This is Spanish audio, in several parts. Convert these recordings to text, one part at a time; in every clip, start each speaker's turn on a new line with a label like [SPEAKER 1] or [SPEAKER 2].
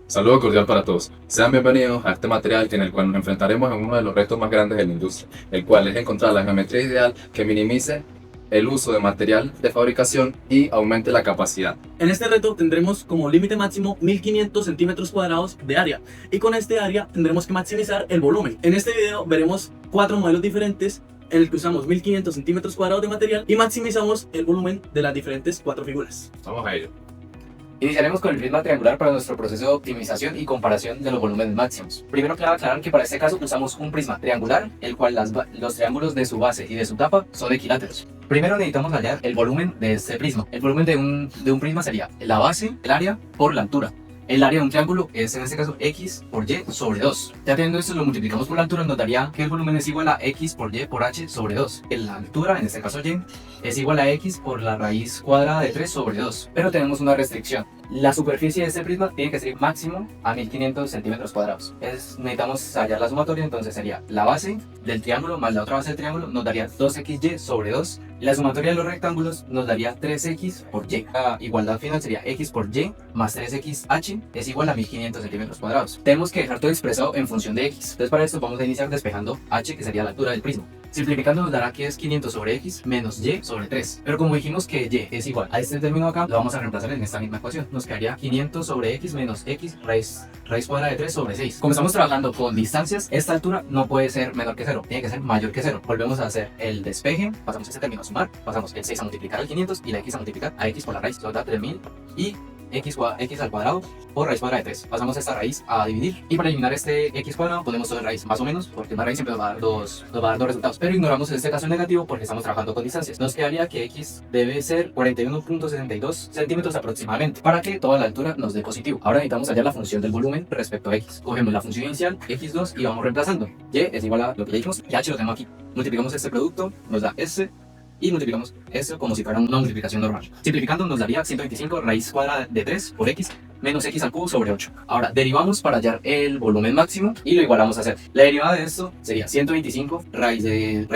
[SPEAKER 1] Saludo cordial para todos. Sean bienvenidos a este material en el cual nos enfrentaremos en uno de los retos más grandes de la industria, el cual es encontrar la geometría ideal que minimice el uso de material de fabricación y aumente la capacidad.
[SPEAKER 2] En este reto tendremos como límite máximo 1500 centímetros cuadrados de área, y con este área tendremos que maximizar el volumen. En este video veremos 4 modelos diferentes en el que usamos 1500 centímetros cuadrados de material y maximizamos el volumen de las diferentes 4 figuras.
[SPEAKER 1] Vamos a ello.
[SPEAKER 3] Iniciaremos con el prisma triangular para nuestro proceso de optimización y comparación de los volúmenes máximos. Primero cabe aclarar que para este caso usamos un prisma triangular, el cual los triángulos de su base y de su tapa son equiláteros. Primero necesitamos hallar el volumen de este prisma. El volumen de un prisma sería la base, el área, por la altura. El área de un triángulo es en este caso x por y sobre 2. Ya teniendo esto lo multiplicamos por la altura, nos daría que el volumen es igual a x por y por h sobre 2. La altura, en este caso y, es igual a x por la raíz cuadrada de 3 sobre 2. Pero tenemos una restricción. La superficie de este prisma tiene que ser máximo a 1500 centímetros cuadrados. Necesitamos hallar la sumatoria, entonces sería la base del triángulo más la otra base del triángulo, nos daría 2xy sobre 2. La sumatoria de los rectángulos nos daría 3x por y. La igualdad final sería x por y más 3xh es igual a 1500 centímetros cuadrados. Tenemos que dejar todo expresado en función de x. Entonces para esto vamos a iniciar despejando h, que sería la altura del prisma. Simplificando nos dará que es 500 sobre x menos y sobre 3. Pero como dijimos que y es igual a este término acá, lo vamos a reemplazar en esta misma ecuación. Nos quedaría 500 sobre x menos x raíz cuadrada de 3 sobre 6. Como estamos trabajando con distancias, esta altura no puede ser menor que 0, tiene que ser mayor que 0. Volvemos a hacer el despeje, pasamos este término a sumar, pasamos el 6 a multiplicar al 500 y la x a multiplicar a x por la raíz, nos da 3000 y x al cuadrado por raíz cuadrada de 3. Pasamos esta raíz a dividir y para eliminar este x cuadrado ponemos todo en raíz, más o menos, porque una raíz siempre nos va a dar dos resultados. Pero ignoramos este caso negativo porque estamos trabajando con distancias. Nos quedaría que x debe ser 41.62 centímetros aproximadamente para que toda la altura nos dé positivo. Ahora necesitamos hallar la función del volumen respecto a x. Cogemos la función inicial x2 y vamos reemplazando. Y es igual a lo que ya dijimos y h lo tengo aquí. Multiplicamos este producto, nos da s. Y multiplicamos esto como si fuera una multiplicación normal. Simplificando nos daría 125 raíz cuadrada de 3 por x menos x al cubo sobre 8. Ahora derivamos para hallar el volumen máximo y lo igualamos a 0. La derivada de esto sería 125 raíz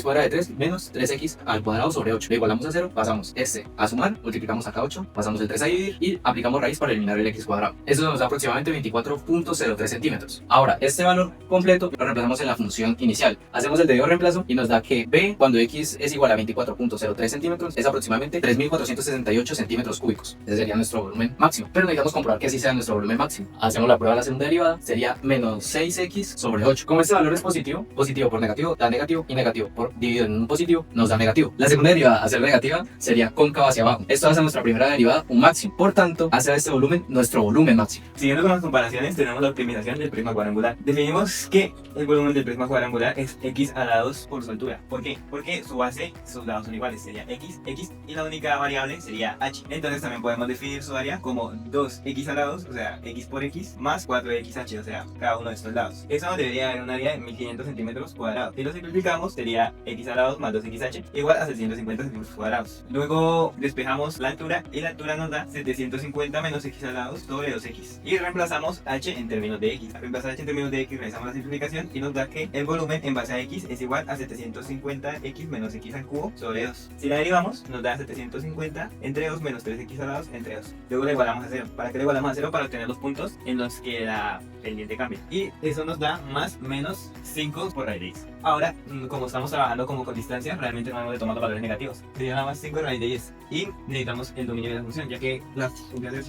[SPEAKER 3] cuadrada de 3 menos 3x al cuadrado sobre 8. Lo igualamos a 0, pasamos este a sumar, multiplicamos acá 8, pasamos el 3 a dividir y aplicamos raíz para eliminar el x cuadrado. Esto nos da aproximadamente 24.03 centímetros. Ahora este valor completo lo reemplazamos en la función inicial. Hacemos el debido reemplazo y nos da que b cuando x es igual a 24.03 centímetros es aproximadamente 3468 centímetros cúbicos. Ese sería nuestro volumen máximo. Pero necesitamos comprobar que así sea nuestro volumen máximo. Hacemos la prueba de la segunda derivada, sería menos 6x sobre 8. Como este valor es positivo, positivo por negativo da negativo y negativo por dividido en un positivo nos da negativo. La segunda derivada, a ser negativa, sería cóncava hacia abajo. Esto hace nuestra primera derivada un máximo. Por tanto, hace a este volumen nuestro volumen máximo.
[SPEAKER 4] Siguiendo con las comparaciones, tenemos la optimización del prisma cuadrangular. Definimos que el volumen del prisma cuadrangular es x alados por su altura. ¿Por qué? Porque su base, sus lados son iguales, sería x y la única variable sería h. Entonces también podemos definir su área como 2x alados, o sea, x por x más 4xh, o sea, cada uno de estos lados. Eso nos debería dar un área de 1500 centímetros cuadrados. Si lo simplificamos, sería x alados más 2xh igual a 750 centímetros cuadrados. Luego despejamos la altura y la altura nos da 750 menos x alados sobre 2x. Y reemplazamos h en términos de x. Al reemplazar h en términos de x, realizamos la simplificación y nos da que el volumen en base a x es igual a 750x menos x al cubo sobre 2. Si la derivamos, nos da 750 entre 2 menos 3x alados entre 2. Luego la igualamos a 0. ¿Para qué la igualamos a 0? Para obtener los puntos en los que la pendiente cambia. Y eso nos da más menos 5 por raíz de x. Ahora, como estamos trabajando como con distancia, realmente no hemos de tomar los valores negativos. Sería nada más 5 raíz de 10. Y necesitamos el dominio de la función, ya que la función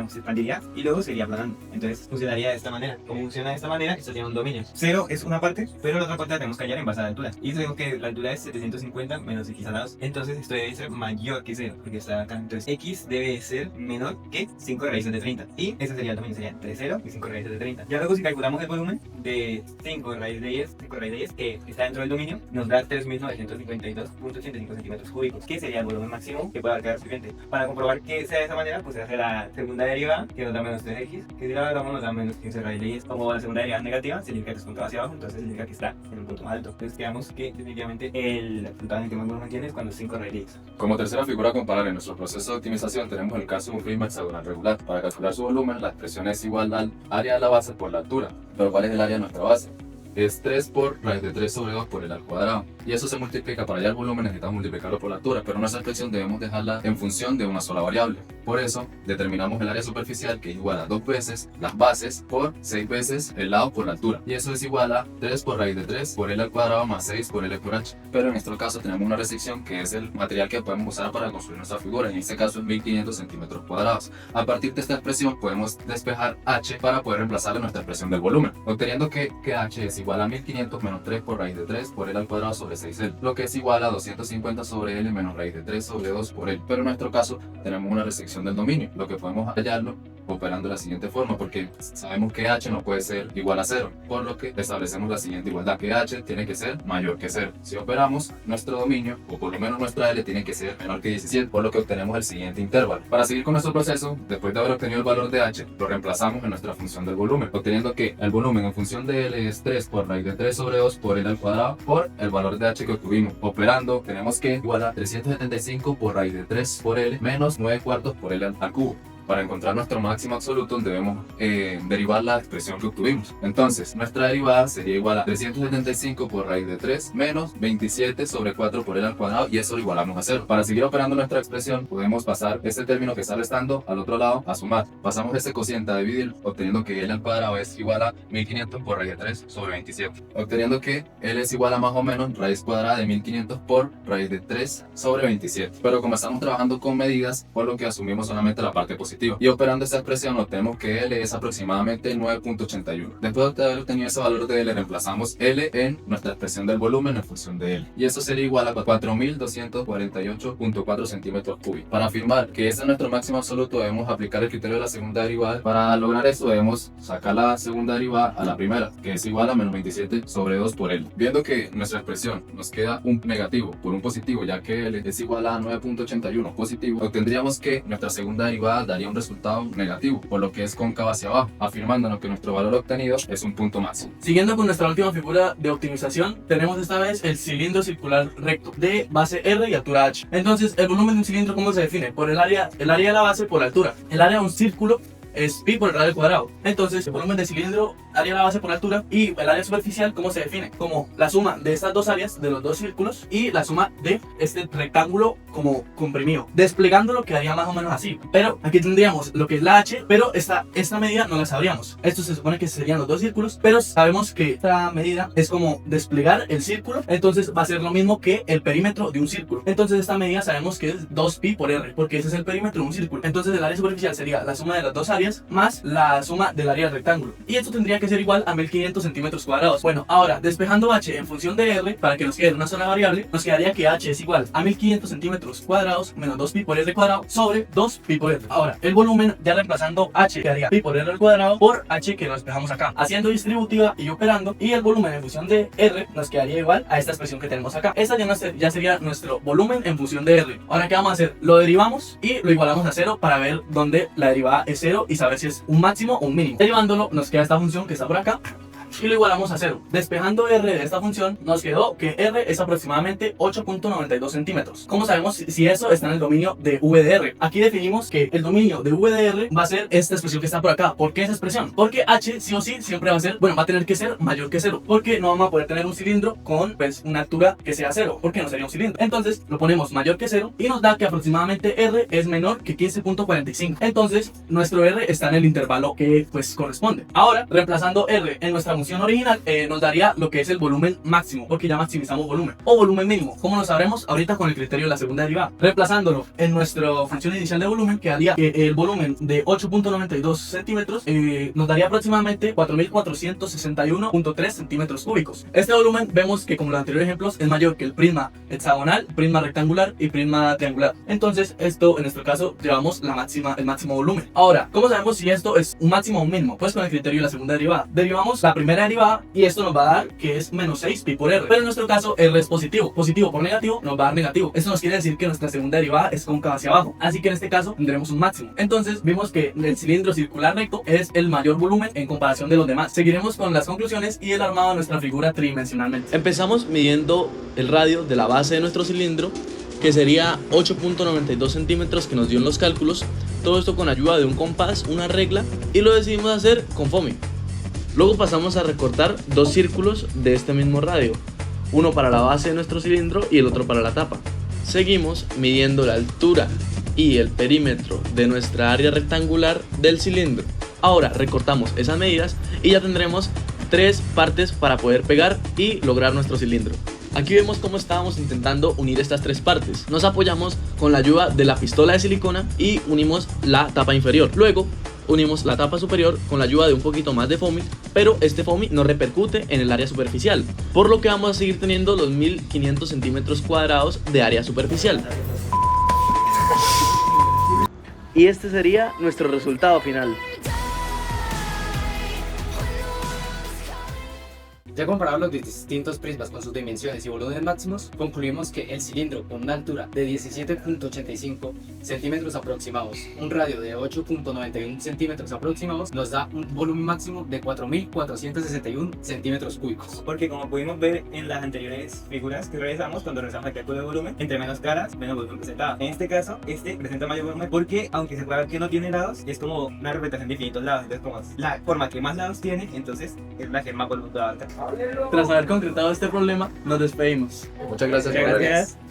[SPEAKER 4] se expandiría y luego se iría aplanando. Entonces funcionaría de esta manera. Como funciona de esta manera, esto tiene un dominio. 0 es una parte, pero la otra parte la tenemos que hallar en base a la altura. Y sabemos que la altura es 750 menos x alados. Entonces esto debe ser mayor que 0, porque está acá. Entonces x debe ser menor que 5 raíces de 30. Y ese sería el dominio, sería entre 0 y 5 raíces de 30. Ya luego si calculamos el volumen de 5 raíz de 10, 5 raíz de 10, que está dentro del dominio, nos da 3952.85 centímetros cúbicos, que sería el volumen máximo que puede abarcar el recipiente. Para comprobar que sea de esa manera, pues se hace la segunda derivada, que nos da menos 3x, que si la agregamos nos da menos 15 raíz de 10. Como la segunda derivada es negativa, significa que es punto hacia abajo, entonces significa que está en un punto más alto. Entonces quedamos que definitivamente el resultado en el que más volumen tiene es cuando es 5 raíz de 10.
[SPEAKER 1] Como tercera figura a comparar en nuestro proceso de optimización tenemos el caso de un prisma hexagonal regular. Para calcular su volumen, la expresión es igual al área de la base por la altura, pero ¿cuál es el área de nuestra base? Es 3 por raíz de 3 sobre 2 por el al cuadrado. y eso se multiplica. Para hallar el volumen necesitamos multiplicarlo por la altura, pero nuestra expresión debemos dejarla en función de una sola variable. Por eso determinamos el área superficial, que es igual a 2 veces las bases por 6 veces el lado por la altura, y eso es igual a 3 por raíz de 3 por L al cuadrado más 6 por L por H. Pero en nuestro caso tenemos una restricción, que es el material que podemos usar para construir nuestra figura, en este caso es 1500 centímetros cuadrados. A partir de esta expresión podemos despejar H para poder reemplazarle nuestra expresión del volumen, obteniendo que H es igual a 1500 menos 3 por raíz de 3 por L al cuadrado sobre 6L, lo que es igual a 250 sobre L menos raíz de 3 sobre 2 por L. Pero en nuestro caso tenemos una restricción del dominio, lo que podemos hallarlo operando de la siguiente forma, porque sabemos que H no puede ser igual a 0, por lo que establecemos la siguiente igualdad, que H tiene que ser mayor que 0. Si operamos, nuestro dominio, o por lo menos nuestra L, tiene que ser menor que 17, por lo que obtenemos el siguiente intervalo. Para seguir con nuestro proceso, después de haber obtenido el valor de H, lo reemplazamos en nuestra función del volumen, obteniendo que el volumen en función de L es 3 por raíz de 3 sobre 2 por L al cuadrado por el valor de H que obtuvimos. Operando, tenemos que igual a 375 por raíz de 3 por L menos 9 cuartos por L al cubo. Para encontrar nuestro máximo absoluto debemos derivar la expresión que obtuvimos. Entonces, nuestra derivada sería igual a 375 por raíz de 3 menos 27 sobre 4 por L al cuadrado, y eso lo igualamos a 0. Para seguir operando nuestra expresión, podemos pasar este término que está restando al otro lado a sumar. Pasamos este cociente a dividir, obteniendo que L al cuadrado es igual a 1500 por raíz de 3 sobre 27. Obteniendo que L es igual a más o menos raíz cuadrada de 1500 por raíz de 3 sobre 27. Pero como estamos trabajando con medidas, por lo que asumimos solamente la parte positiva. Y operando esta expresión obtenemos que L es aproximadamente 9.81. Después de haber obtenido ese valor de L, reemplazamos L en nuestra expresión del volumen en función de L, y eso sería igual a 4248.4 centímetros cúbicos. Para afirmar que ese es nuestro máximo absoluto, debemos aplicar el criterio de la segunda derivada. Para lograr esto debemos sacar la segunda derivada a la primera, que es igual a menos 27 sobre 2 por L. Viendo que nuestra expresión nos queda un negativo por un positivo, ya que L es igual a 9.81 positivo, obtendríamos que nuestra segunda derivada daría un resultado negativo, por lo que es cóncava hacia abajo, afirmándonos que nuestro valor obtenido es un punto máximo.
[SPEAKER 2] Siguiendo con nuestra última figura de optimización, tenemos esta vez el cilindro circular recto de base R y altura H. Entonces, el volumen de un cilindro, ¿cómo se define? Por el área de la base por la altura. El área de un círculo es pi por el radio al cuadrado. Entonces, el volumen del cilindro, área de la base por altura, y el área superficial, ¿cómo se define? Como la suma de estas dos áreas, de los dos círculos, y la suma de este rectángulo como comprimido. Desplegándolo quedaría más o menos así. Pero aquí tendríamos lo que es la H, pero esta medida no la sabríamos. Esto se supone que serían los dos círculos, pero sabemos que esta medida es como desplegar el círculo. Entonces va a ser lo mismo que el perímetro de un círculo. Entonces esta medida sabemos que es 2pi por R, porque ese es el perímetro de un círculo. Entonces el área superficial sería la suma de las dos áreas más la suma del área del rectángulo, y esto tendría que ser igual a 1500 centímetros cuadrados. Bueno, ahora despejando H en función de R, para que nos quede una sola variable, nos quedaría que H es igual a 1500 centímetros cuadrados menos 2pi por R cuadrado sobre 2pi por R. Ahora, el volumen, ya reemplazando H, quedaría pi por R al cuadrado por H, que lo despejamos acá, haciendo distributiva y operando, y el volumen en función de R nos quedaría igual a esta expresión que tenemos acá. Esta ya sería nuestro volumen en función de R. Ahora, ¿qué vamos a hacer? Lo derivamos y lo igualamos a 0 para ver dónde la derivada es 0 y saber si es un máximo o un mínimo. Derivándolo, nos queda esta función que está por acá, y lo igualamos a 0. Despejando R de esta función, nos quedó que R es aproximadamente 8.92 centímetros. ¿Cómo sabemos si eso está en el dominio de V de R? Aquí definimos que el dominio de V de R va a ser esta expresión que está por acá. ¿Por qué esa expresión? Porque H sí o sí siempre va a ser, va a tener que ser mayor que 0, porque no vamos a poder tener un cilindro con una altura que sea 0, porque no sería un cilindro. Entonces lo ponemos mayor que 0 y nos da que aproximadamente R es menor que 15.45. Entonces nuestro R está en el intervalo que corresponde. Ahora, reemplazando R en nuestra función original, nos daría lo que es el volumen máximo, porque ya maximizamos volumen, o volumen mínimo. ¿Cómo lo sabremos? Ahorita con el criterio de la segunda derivada. Reemplazándolo en nuestra función inicial de volumen, quedaría que el volumen de 8.92 centímetros nos daría aproximadamente 4461.3 centímetros cúbicos. Este volumen vemos que, como los anteriores ejemplos, es mayor que el prisma hexagonal, prisma rectangular y prisma triangular. Entonces esto, en nuestro caso, llevamos el máximo volumen. Ahora, ¿cómo sabemos si esto es un máximo o un mínimo? Pues con el criterio de la segunda derivada. Derivamos la primera derivada y esto nos va a dar que es menos 6 pi por R, pero en nuestro caso R es positivo. Positivo por negativo nos va a dar negativo. Esto nos quiere decir que nuestra segunda derivada es cóncava hacia abajo, así que en este caso tendremos un máximo. Entonces vimos que el cilindro circular recto es el mayor volumen en comparación de los demás. Seguiremos con las conclusiones y el armado de nuestra figura tridimensionalmente.
[SPEAKER 5] Empezamos midiendo el radio de la base de nuestro cilindro, que sería 8.92 centímetros que nos dio en los cálculos. Todo esto con ayuda de un compás, una regla, y lo decidimos hacer con foamy. Luego pasamos a recortar dos círculos de este mismo radio. uno para la base de nuestro cilindro y el otro para la tapa. Seguimos midiendo la altura y el perímetro de nuestra área rectangular del cilindro. Ahora recortamos esas medidas y ya tendremos 3 partes para poder pegar y lograr nuestro cilindro. Aquí vemos cómo estábamos intentando unir estas 3 partes. Nos apoyamos con la ayuda de la pistola de silicona y unimos la tapa inferior. Luego unimos la tapa superior con la ayuda de un poquito más de foamy, pero este foamy no repercute en el área superficial, por lo que vamos a seguir teniendo los 1500 centímetros cuadrados de área superficial. Y este sería nuestro resultado final.
[SPEAKER 3] Ya comparados los distintos prismas con sus dimensiones y volúmenes máximos, concluimos que el cilindro con una altura de 17.85 centímetros aproximados, un radio de 8.91 centímetros aproximados, nos da un volumen máximo de 4.461 centímetros cúbicos.
[SPEAKER 4] Porque como pudimos ver en las anteriores figuras que realizamos, cuando realizamos el cálculo de volumen, entre menos caras, menos volumen presentaba. En este caso, este presenta mayor volumen porque, aunque se pueda ver que no tiene lados, es como una representación de infinitos lados. Entonces, como es la forma que más lados tiene, entonces es la que más volumen va a dar.
[SPEAKER 2] Tras haber concretado este problema, nos despedimos.
[SPEAKER 1] Muchas gracias
[SPEAKER 4] Muchas
[SPEAKER 1] por ver.
[SPEAKER 4] gracias.